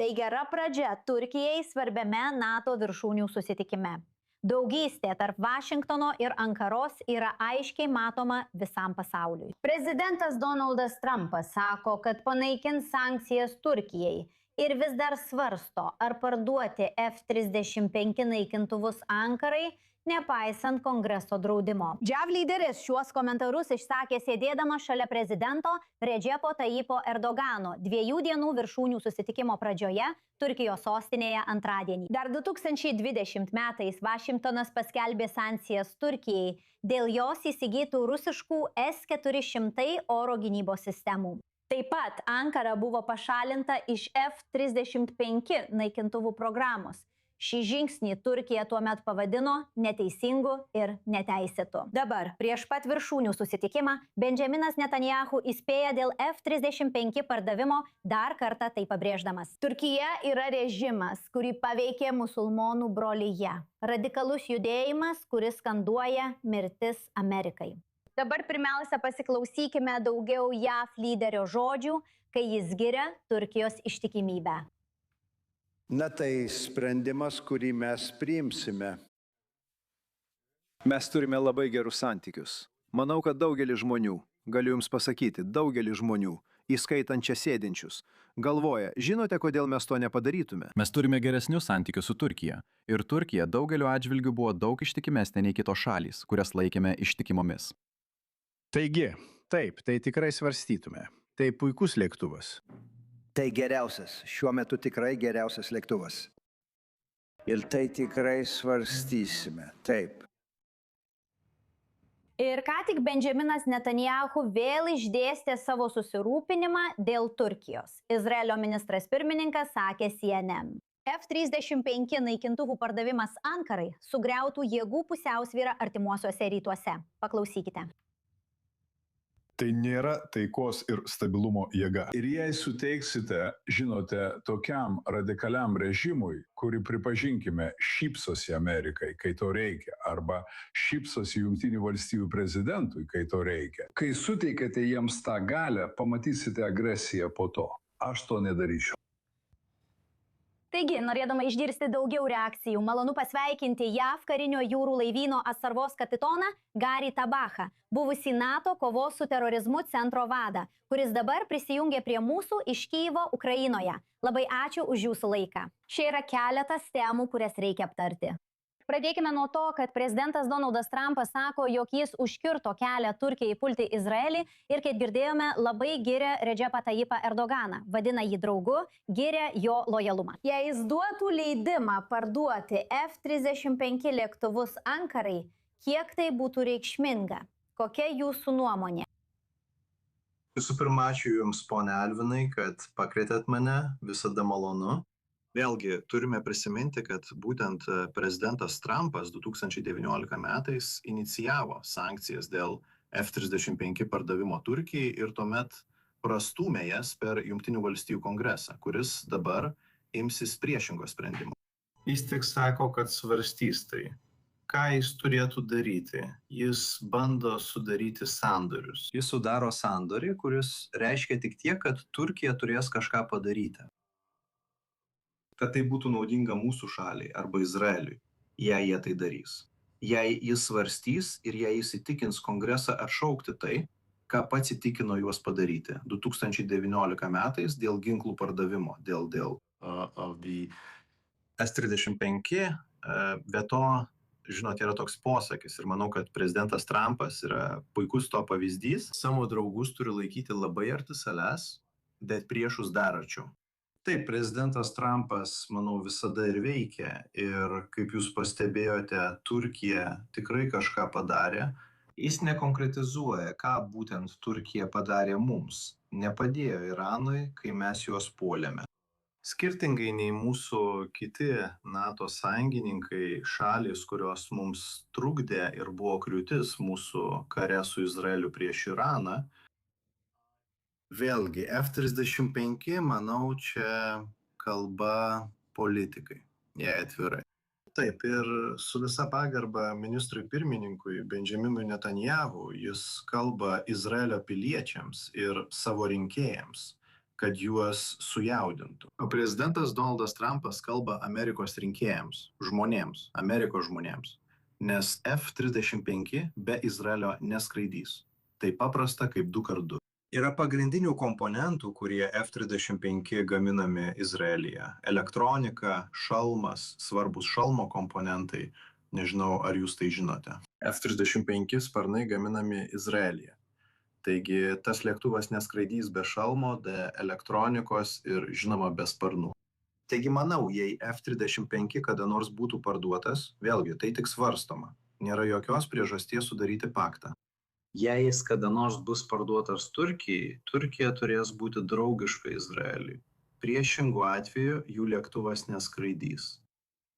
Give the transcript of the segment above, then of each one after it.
bei gera pradžia Turkijai svarbiame NATO viršūnių susitikime. Draugystė tarp Vašingtono ir Ankaros yra aiškiai matoma visam pasauliui. Prezidentas Donaldas Trumpas sako, kad panaikins sankcijas Turkijai ir vis dar svarsto, ar parduoti F-35 naikintuvus Ankarai, nepaisant Kongreso draudimo. JAV lyderis šiuos komentarus išsakė sėdėdama šalia prezidento Redžepo Tayyipo Erdogano 2 dienų viršūnių susitikimo pradžioje Turkijos sostinėje antradienį. Dar 2020 metais Vašingtonas paskelbė sankcijas Turkijai dėl jos įsigytų rusiškų S-400 oro gynybos sistemų. Taip pat Ankara buvo pašalinta iš F-35 naikintuvų programos. Šį žingsnį Turkija tuomet pavadino neteisingu ir neteisėtu. Dabar, prieš pat viršūnių susitikimą, Benjaminas Netanyahu įspėja dėl F-35 pardavimo, dar kartą tai pabrėždamas. Turkija yra režimas, kurį paveikė musulmonų brolyje. Radikalus judėjimas, kuris skanduoja mirtis Amerikai. Dabar pirmiausia pasiklausykime daugiau JAV lyderio žodžių, kai jis giria Turkijos ištikimybę. Na tai sprendimas, kurį mes priimsime. Mes turime labai gerus santykius. Manau, kad daugelis žmonių, galiu jums pasakyti, daugelis žmonių, įskaitant čia sėdinčius, galvoja, žinote, kodėl mes to nepadarytume? Mes turime geresnius santykius su Turkija. Ir Turkija daugeliu atžvilgių buvo daug ištikimesnė nei kitos šalys, kurias laikėme ištikimomis. Taigi, taip, tai tikrai svarstytume. Tai puikus lėktuvas. Tai geriausias, šiuo metu tikrai geriausias lėktuvas. Ir tai tikrai svarstysime, taip. Ir ką tik Benjaminas Netanyahu vėl išdėstė savo susirūpinimą dėl Turkijos. Izraelio ministras pirmininkas sakė CNN. F-35 naikintuvų pardavimas Ankarai sugriautų jėgų pusiausvyrą artimuosiuose rytuose. Paklausykite. Tai nėra taikos ir stabilumo jėga. Ir jei suteiksite, žinote, tokiam radikaliam režimui, kurį, pripažinkime, šypsosi Amerikai, kai to reikia, arba šypsosi Jungtinių valstybių prezidentui, kai to reikia. Kai suteikėte jiems tą galią, pamatysite agresiją po to. Aš to nedaryčiau. Taigi, norėdama išgirsti daugiau reakcijų, malonu pasveikinti JAV karinio jūrų laivyno atsargos kapitoną Gary Tabachą, buvusį NATO kovos su terorizmu centro vadą, kuris dabar prisijungė prie mūsų iš Kyjivo, Ukrainoje. Labai ačiū už jūsų laiką. Šie yra keletas temų, kurias reikia aptarti. Pradėkime nuo to, kad prezidentas Donaldas Trumpas sako, jog jis užkirto kelią Turkijai pulti Izraelį ir, kaip girdėjome, labai giria Redžepą Tayyipą Erdoganą, vadina jį draugu, giria jo lojalumą. Jei jis duotų leidimą parduoti F-35 lėktuvus Ankarai, kiek tai būtų reikšminga? Kokia jūsų nuomonė? Visų pirma, ačiū Jums, ponė Alvinai, kad pakvietėt mane, visada malonu. Vėlgi, turime prisiminti, kad būtent prezidentas Trumpas 2019 metais inicijavo sankcijas dėl F-35 pardavimo Turkijai ir tuomet prastūmė jas per Jungtinių valstijų kongresą, kuris dabar imsis priešingo sprendimo. Jis tik sako, kad svarstys tai. Ką jis turėtų daryti? Jis bando sudaryti sandorius. Jis sudaro sandorį, kuris reiškia tik tiek, kad Turkija turės kažką padaryti. Kad tai būtų naudinga mūsų šaliai arba Izraeliui, jei jie tai darys. Jei jis svarstys ir jei jis įtikins kongresą atšaukti tai, ką pats įtikino juos padaryti 2019 metais dėl ginklų pardavimo, dėl S-35, be to, žinot, yra toks posakis ir manau, kad prezidentas Trumpas yra puikus to pavyzdys. Savo draugus turi laikyti labai arti savęs, bet priešus dar arčiau. Taip, prezidentas Trumpas, manau, visada ir veikia ir, kaip jūs pastebėjote, Turkija tikrai kažką padarė. Jis nekonkretizuoja, ką būtent Turkija padarė mums. Nepadėjo Iranui, kai mes juos puolėme. Skirtingai nei mūsų kiti NATO sąjungininkai, šalys, kurios mums trukdė ir buvo kliūtis mūsų kare su Izraeliu prieš Iraną, vėlgi, F-35, manau, čia kalba politikai, jei atvirai. Taip, ir su visa pagarba ministrui pirmininkui Benjaminui Netanyahu, jis kalba Izraelio piliečiams ir savo rinkėjams, kad juos sujaudintų. O prezidentas Donaldas Trumpas kalba Amerikos rinkėjams, žmonėms, Amerikos žmonėms, nes F-35 be Izraelio neskraidys. Tai paprasta kaip 2x2. Yra pagrindinių komponentų, kurie F-35 gaminami Izraelyje. Elektronika, šalmas, svarbus šalmo komponentai. Nežinau, ar jūs tai žinote. F-35 sparnai gaminami Izraelyje. Taigi tas lėktuvas neskraidys be šalmo, be elektronikos ir žinoma be sparnų. Taigi manau, jei F-35 kada nors būtų parduotas, vėlgi tai tik svarstoma. Nėra jokios priežasties sudaryti paktą. Jei jis kada nors bus parduotas Turkijai, Turkija turės būti draugiška Izraeliui. Priešingu atveju jų lėktuvas neskraidys.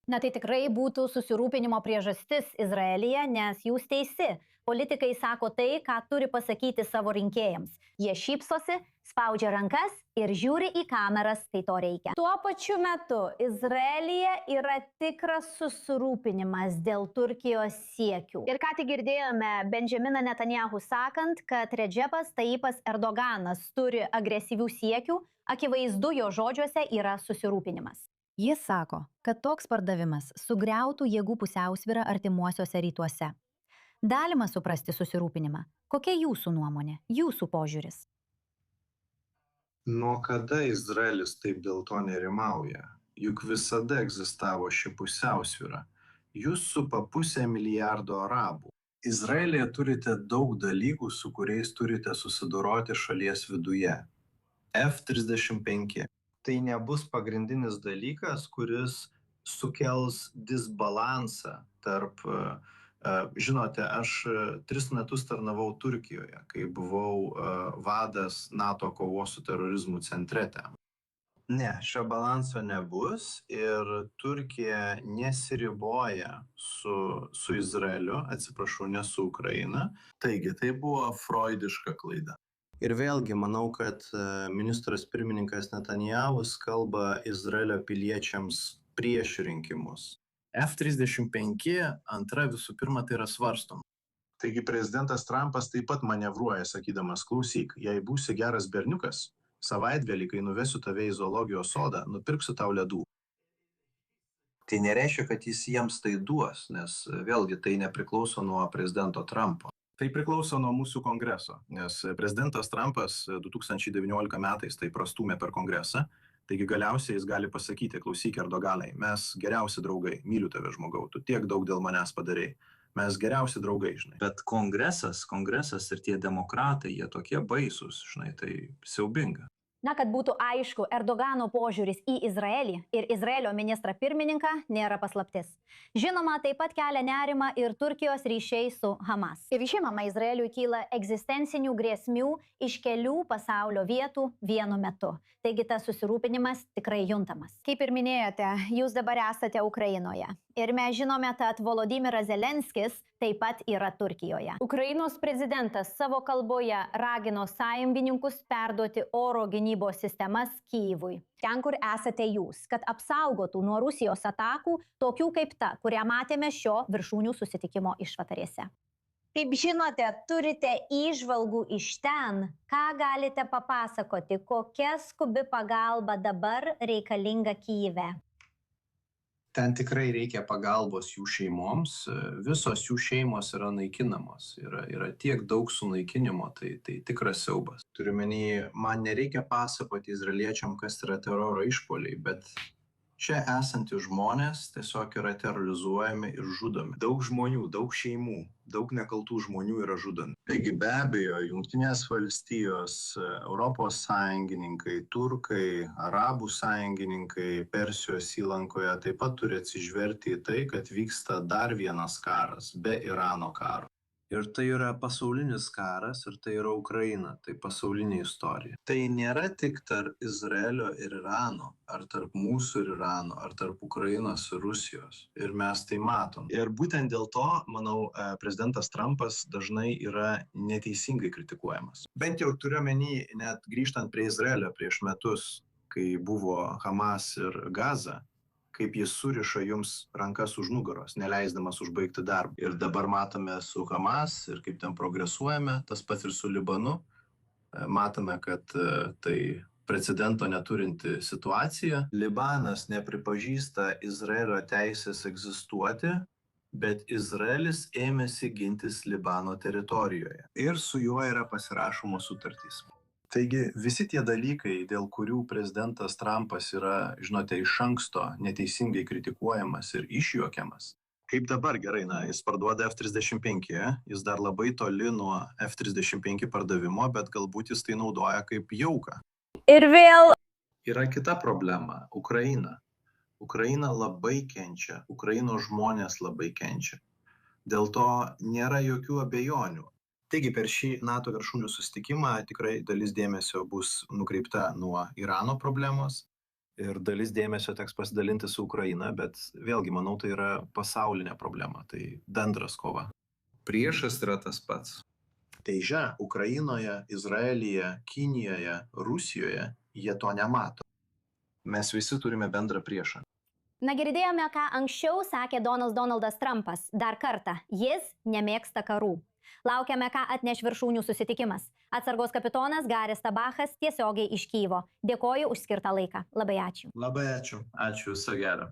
Na tai tikrai būtų susirūpinimo priežastis Izraelyje, nes jūs teisi. Politikai sako tai, ką turi pasakyti savo rinkėjams. Jie šypsosi, spaudžia rankas ir žiūri į kameras, kai to reikia. Tuo pačiu metu Izraelyje yra tikras susirūpinimas dėl Turkijos siekių. Ir ką tik girdėjome Benjaminą Netanyahu sakant, kad Redžepas Tayyipas Erdoganas turi agresyvių siekių, akivaizdu jo žodžiuose yra susirūpinimas. Jis sako, kad toks pardavimas sugriautų jėgų pusiausvyrą artimuosiuose rytuose. Galima suprasti susirūpinimą. Kokia jūsų nuomonė, jūsų požiūris? Nuo kada Izraelis taip dėl to nerimauja? Juk visada egzistavo ši pusiausvyra. Jūs supa 500 milijardo arabų. Izraelyje turite daug dalykų, su kuriais turite susidoroti šalies viduje. F-35. Tai nebus pagrindinis dalykas, kuris sukels disbalansą tarp... Žinote, aš 3 metus tarnavau Turkijoje, kai buvau vadas NATO kovos su terorizmu centre ten. Ne, šio balanso nebus ir Turkija nesiriboja su Izraeliu, atsiprašau, ne su Ukraina. Taigi, tai buvo freudiška klaida. Ir vėlgi, manau, kad ministras pirmininkas Netanyahus kalba Izraelio piliečiams prieš rinkimus. F-35 antra visų pirma tai yra svarstoma. Taigi prezidentas Trumpas taip pat manevruoja, sakydamas, klausyk, jei būsi geras berniukas, savaitgalį, kai nuvesiu tave į zoologijos sodą, nupirksiu tau ledų. Tai nereiškia, kad jis jiems tai duos, nes vėlgi tai nepriklauso nuo prezidento Trumpo. Tai priklauso nuo mūsų kongreso, nes prezidentas Trumpas 2019 metais tai prastūmė per kongresą. Taigi galiausiai jis gali pasakyti, klausyk Erdoganai, mes geriausi draugai, myliu tave žmogau, tu tiek daug dėl manęs padarei, mes geriausi draugai, žinai. Bet kongresas ir tie demokratai, jie tokie baisūs, žinai, tai siaubinga. Na, kad būtų aišku, Erdogano požiūris į Izraelį ir Izraelio ministrą pirmininką nėra paslaptis. Žinoma, taip pat kelia nerimą ir Turkijos ryšiai su Hamas. Ir žinoma, Izraeliui kyla egzistencinių grėsmių iš kelių pasaulio vietų vienu metu. Taigi tas susirūpinimas tikrai juntamas. Kaip ir minėjote, jūs dabar esate Ukrainoje. Ir mes žinome, kad Volodymyras Zelenskis taip pat yra Turkijoje. Ukrainos prezidentas savo kalboje ragino sąjungininkus perduoti oro gynybos sistemas Kyjivui. Ten, kur esate jūs, kad apsaugotų nuo Rusijos atakų, tokių kaip ta, kurią matėme šio viršūnių susitikimo išvakarėse. Kaip žinote, turite įžvalgų iš ten. Ką galite papasakoti, kokia skubi pagalba dabar reikalinga Kyjive? Ten tikrai reikia pagalbos jų šeimoms, visos jų šeimos yra naikinamos, yra tiek daug sunaikinimo, tai tikras siaubas. Turiu menį, man nereikia pasakoti izraeliečiam, kas yra teroro išpuoliai, bet čia esantys žmonės tiesiog yra terrorizuojami ir žudomi. Daug žmonių, daug šeimų, daug nekaltų žmonių yra žudomi. Taigi be abejo, Jungtinės valstijos, Europos sąjungininkai, turkai, arabų sąjungininkai Persijos įlankoje taip pat turi atsižvelgti į tai, kad vyksta dar vienas karas be Irano karo. Ir tai yra pasaulinis karas, ir tai yra Ukraina, tai pasaulinė istorija. Tai nėra tik tarp Izraelio ir Irano, ar tarp mūsų ir Irano, ar tarp Ukrainos ir Rusijos. Ir mes tai matom. Ir būtent dėl to, manau, prezidentas Trumpas dažnai yra neteisingai kritikuojamas. Bent jau turiu omeny, net grįžtant prie Izraelio prieš metus, kai buvo Hamas ir Gaza, kaip jis suriša jums rankas už nugaros, neleisdamas užbaigti darbą. Ir dabar matome su Hamas ir kaip ten progresuojame, tas pats ir su Libanu. Matome, kad tai precedento neturinti situacija. Libanas nepripažįsta Izraelio teisės egzistuoti, bet Izraelis ėmėsi gintis Libano teritorijoje. Ir su juo yra pasirašomos sutartys. Taigi visi tie dalykai, dėl kurių prezidentas Trumpas yra, žinote, iš anksto neteisingai kritikuojamas ir išjuokiamas. Kaip dabar gerai, jis parduoda F-35, jis dar labai toli nuo F-35 pardavimo, bet galbūt jis tai naudoja kaip jauką. Ir vėl. Yra kita problema – Ukraina. Ukraina labai kenčia, Ukrainos žmonės labai kenčia. Dėl to nėra jokių abejonių. Taigi per šį NATO viršūnių susitikimą tikrai dalis dėmesio bus nukreipta nuo Irano problemos ir dalis dėmesio teks pasidalinti su Ukraina, bet vėlgi, manau, tai yra pasaulinė problema, tai bendras kova. Priešas yra tas pats. Tai Ukrainoje, Izraelyje, Kinijoje, Rusijoje jie to nemato. Mes visi turime bendrą priešą. Na, girdėjome, ką anksčiau sakė Donaldas Trumpas. Dar kartą, jis nemėgsta karų. Laukiame, ką atneš viršūnių susitikimas. Atsargos kapitonas Garis Tabachas tiesiogiai iš Kyjivo. Dėkoju už skirtą laiką. Labai ačiū. Labai ačiū. Ačiū, viso gero.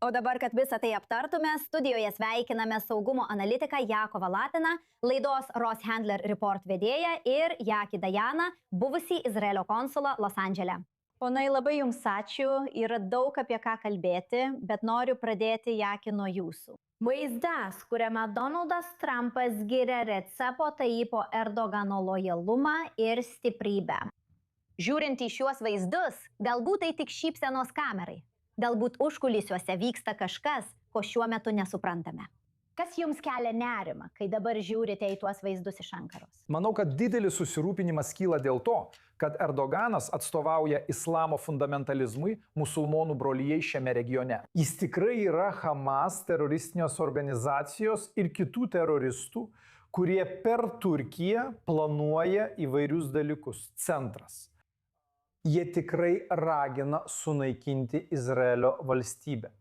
O dabar, kad visą tai aptartume, studijoje sveikiname saugumo analitiką Jakovą Latiną, laidos Ross Handler Report vedėją ir Jaki Dajaną, buvusį Izraelio konsulą Los Andžele. Ponai, labai jums ačiū. Yra daug apie ką kalbėti, bet noriu pradėti, Jaki, nuo jūsų. Vaizdas, kuriame Donaldas Trumpas giria Recepo Tayyipo Erdogano lojalumą ir stiprybę. Žiūrint į šiuos vaizdus, galbūt tai tik šypsenos kamerai. Galbūt užkulisiuose vyksta kažkas, ko šiuo metu nesuprantame. Kas jums kelia nerimą, kai dabar žiūrite į tuos vaizdus iš Ankaros? Manau, kad didelis susirūpinimas kyla dėl to, kad Erdoganas atstovauja islamo fundamentalizmui, musulmonų brolyjei šiame regione. Jis tikrai yra Hamas teroristinės organizacijos ir kitų teroristų, kurie per Turkiją planuoja įvairius dalykus. Centras. Jie tikrai ragina sunaikinti Izraelio valstybę.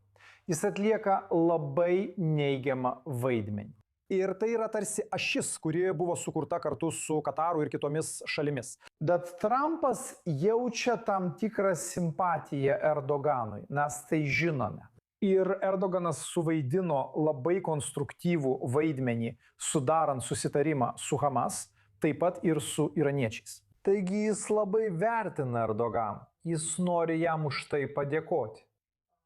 Jis atlieka labai neigiamą vaidmenį. Ir tai yra tarsi ašis, kuri buvo sukurta kartu su Kataru ir kitomis šalimis. Bet Trumpas jaučia tam tikrą simpatiją Erdoganui, mes tai žinome. Ir Erdoganas suvaidino labai konstruktyvų vaidmenį, sudarant susitarimą su Hamas, taip pat ir su iraniečiais. Taigi jis labai vertina Erdoganą, jis nori jam už tai padėkoti.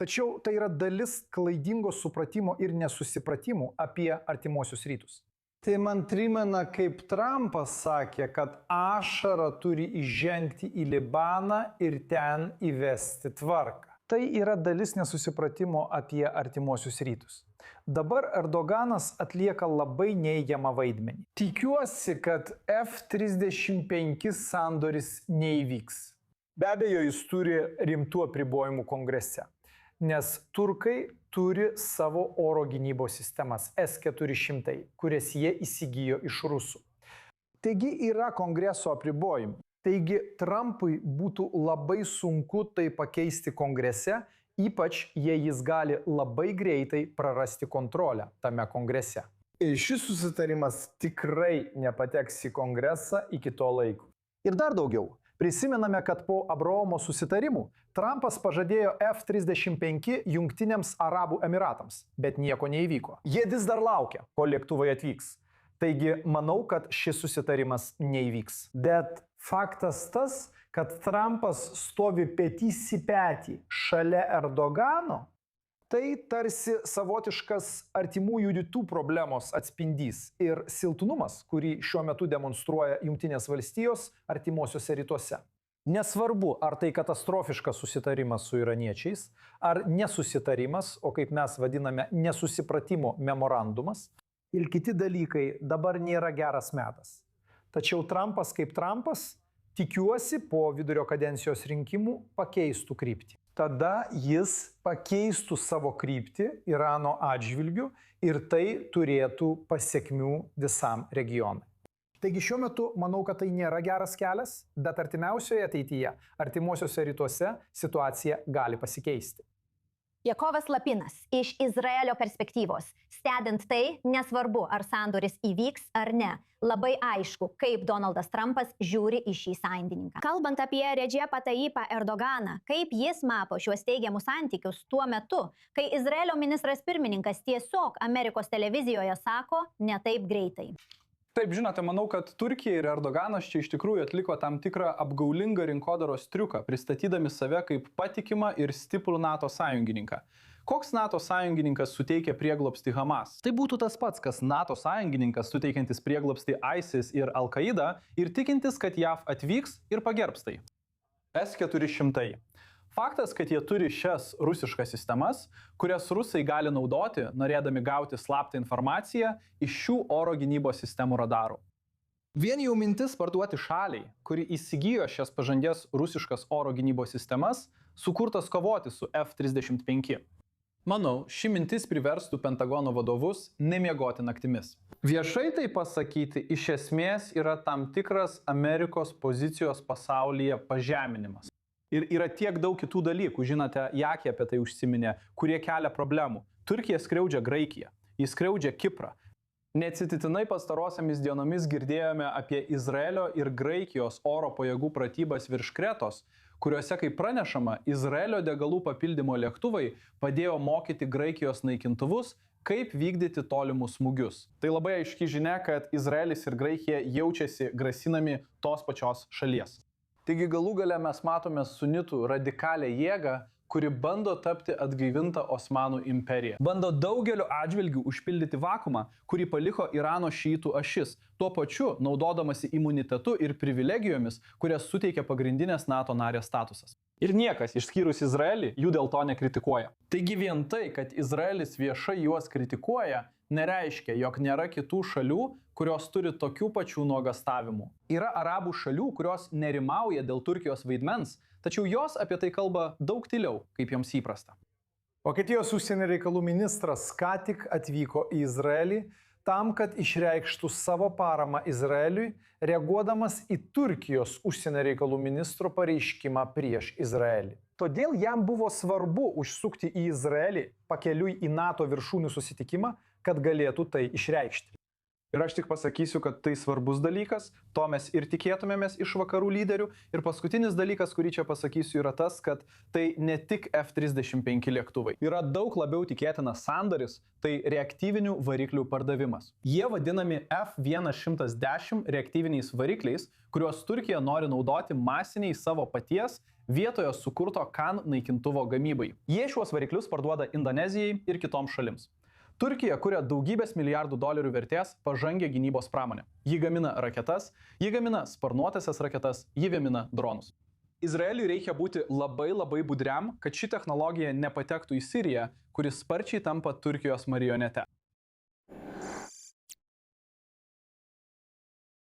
Tačiau tai yra dalis klaidingo supratimo ir nesusipratimų apie artimuosius rytus. Tai man primena, kaip Trumpas sakė, kad ašara turi įžengti į Libaną ir ten įvesti tvarką. Tai yra dalis nesusipratimo apie artimuosius rytus. Dabar Erdoganas atlieka labai neigiamą vaidmenį. Tikiuosi, kad F-35 sandoris neįvyks. Be abejo, jis turi rimtų apribojimų kongrese. Nes turkai turi savo oro gynybos sistemas S-400, kurias jie įsigijo iš rusų. Taigi yra kongreso apribojimai. Taigi Trumpui būtų labai sunku tai pakeisti kongrese, ypač jei jis gali labai greitai prarasti kontrolę tame kongrese. Ir šis susitarimas tikrai nepateks į kongresą iki to laiko. Ir dar daugiau. Prisimename, kad po Abraomo susitarimų Trumpas pažadėjo F-35 Jungtiniams Arabų Emiratams, bet nieko neįvyko. Jie vis dar laukia, kol lėktuvai atvyks. Taigi, manau, kad šis susitarimas neįvyks. Bet faktas tas, kad Trumpas stovi petys į petį šalia Erdogano, tai tarsi savotiškas artimųjų rytų problemos atspindys ir silpnumas, kurį šiuo metu demonstruoja Jungtinės valstijos artimuosiuose rytuose. Nesvarbu, ar tai katastrofiškas susitarimas su iraniečiais, ar nesusitarimas, o kaip mes vadiname nesusipratimo memorandumas, ir kiti dalykai dabar nėra geras metas. Tačiau Trumpas kaip Trumpas, tikiuosi, po vidurio kadencijos rinkimų pakeistų kryptį. Tada jis pakeistų savo kryptį Irano atžvilgiu ir tai turėtų pasekmių visam regionui. Taigi šiuo metu manau, kad tai nėra geras kelias, bet artimiausioje ateityje, artimuosiuose rytuose situacija gali pasikeisti. Jakovas Lapinas iš Izraelio perspektyvos. Stebint tai, nesvarbu, ar sandoris įvyks ar ne. Labai aišku, kaip Donaldas Trumpas žiūri į šį sąjungininką. Kalbant apie Redžepą Tayyipą Erdoganą, kaip jis mato šiuos teigiamus santykius tuo metu, kai Izraelio ministras pirmininkas tiesiog Amerikos televizijoje sako ne taip greitai. Taip, žinote, manau, kad Turkija ir Erdoganas čia iš tikrųjų atliko tam tikrą apgaulingą rinkodaros triuką, pristatydami save kaip patikimą ir stiprų NATO sąjungininką. Koks NATO sąjungininkas suteikia prieglobstį Hamas? Tai būtų tas pats, kas NATO sąjungininkas suteikiantis prieglobstį ISIS ir Al-Qaida ir tikintis, kad JAV atvyks ir pagerbs tai. S-400. Faktas, kad jie turi šias rusiškas sistemas, kurias rusai gali naudoti, norėdami gauti slaptą informaciją iš šių oro gynybos sistemų radarų. Vien jau mintis parduoti šaliai, kuri įsigijo šias pažangias rusiškas oro gynybos sistemas, sukurtas kovoti su F-35. Manau, ši mintis priverstų Pentagono vadovus nemiegoti naktimis. Viešai tai pasakyti iš esmės yra tam tikras Amerikos pozicijos pasaulyje pažeminimas. Ir yra tiek daug kitų dalykų, žinote, Jakė apie tai užsiminė, kurie kelia problemų. Turkija skriaudžia Graikiją, jis skriaudžia Kiprą. Neatsitiktinai pastarosiamis dienomis girdėjome apie Izraelio ir Graikijos oro pajėgų pratybas virš Kretos, kuriuose, kaip pranešama, Izraelio degalų papildymo lėktuvai padėjo mokyti Graikijos naikintuvus, kaip vykdyti tolimus smūgius. Tai labai aiški žinia, kad Izraelis ir Graikija jaučiasi grasinami tos pačios šalies. Taigi galų gale mes matome sunitų radikalią jėgą, kuri bando tapti atgaivinta Osmanų imperija. Bando daugeliu atžvilgių užpildyti vakumą, kurį paliko Irano šiitų ašis, tuo pačiu naudodamasi imunitetu ir privilegijomis, kurias suteikia pagrindinės NATO narės statusas. Ir niekas, išskyrus Izraelį, jų dėl to nekritikuoja. Taigi vien tai, kad Izraelis viešai juos kritikuoja, nereiškia, jog nėra kitų šalių, kurios turi tokių pačių nuogastavimų. Yra arabų šalių, kurios nerimauja dėl Turkijos vaidmens, tačiau jos apie tai kalba daug tyliau, kaip joms įprasta. Vokietijos užsienio reikalų ministras ką tik atvyko į Izraelį tam, kad išreikštų savo paramą Izraeliui, reaguodamas į Turkijos užsienio reikalų ministro pareiškimą prieš Izraelį. Todėl jam buvo svarbu užsukti į Izraelį pakeliui į NATO viršūnių susitikimą, kad galėtų tai išreikšti. Ir aš tik pasakysiu, kad tai svarbus dalykas, to mes ir tikėtumėmės iš vakarų lyderių. Ir paskutinis dalykas, kurį čia pasakysiu, yra tas, kad tai ne tik F-35 lėktuvai. Yra daug labiau tikėtinas sandoris, tai reaktyvinių variklių pardavimas. Jie vadinami F-110 reaktyviniais varikliais, kuriuos Turkija nori naudoti masiniai savo paties vietoje sukurto Kan naikintuvo gamybai. Jie šiuos variklius parduoda Indonezijai ir kitoms šalims. Turkija kuria daugybės milijardų dolerių vertės pažangią gynybos pramonę. Ji gamina raketas, ji gamina sparnuotasias raketas, ji gamina dronus. Izraeliui reikia būti labai budriam, kad ši technologija nepatektų į Siriją, kuris sparčiai tampa Turkijos marionete.